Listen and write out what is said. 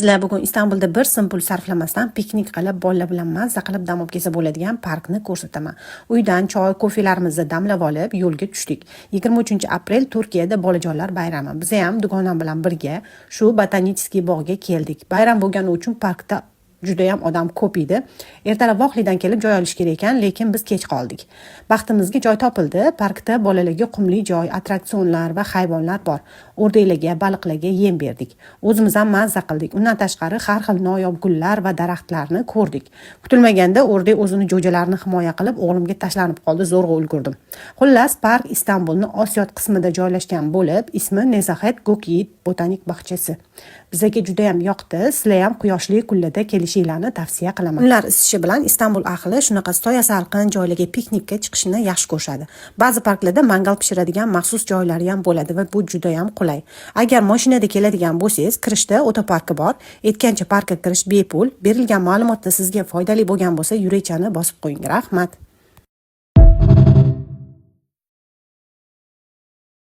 Sizlar bugun Istanbulda bir so'm pul sarflamasdan piknik qilib, bolalar bilan mazza qilib dam olib kelsa bo'ladigan parkni ko'rsataman. Uydan choy, ko'filarimizni damlab olib yo'lga tushdik. 23-aprel Turkiyada bolajonlar bayrami. Biz ham dugonam bilan birga shu Botanический bog'ga keldik. Bayram bo'lgani uchun parkda juda ham odam ko'p edi. Ertalab voqlidan kelib joy olish kerak ekan, lekin biz kech qoldik. Baxtimizga joy topildi. Parkda bolalarga qumli joy, attraksionlar va hayvonlar bor. O'rdaklarga, baliqlarga yem berdik. O'zimiz ham mazza qildik. Undan tashqari har xil noyob gullar va daraxtlarni ko'rdik. Kutilmaganda o'rdak o'zini jo'jalarini himoya qilib, o'g'limga tashlanib qoldi, zo'rg'a ulgurdim. Xullas, park Istanbulning Osiyo qismida joylashgan bo'lib, ismi Nezahat Gökyiğit botanik bog'chasi. Bizga juda ham yoqdi. Sizlar ham quyoshli kunlarda kelishinglarni tavsiya qilaman. Kunlar isishi bilan Istanbul ahli shunaqa soya salqin joylarga piknikka chiqishni yaxshi ko'rishadi. Ba'zi parklarda mangal pishiradigan maxsus joylari ham bo'ladi va bu juda ham qulay. Agar mashinada keladigan bo'lsangiz, kirishda o'toparki bor. Aytgancha parkka kirish bepul. Berilgan ma'lumotda sizga foydali bo'lgan bo'lsa, yurechani bosib qo'ying. Rahmat.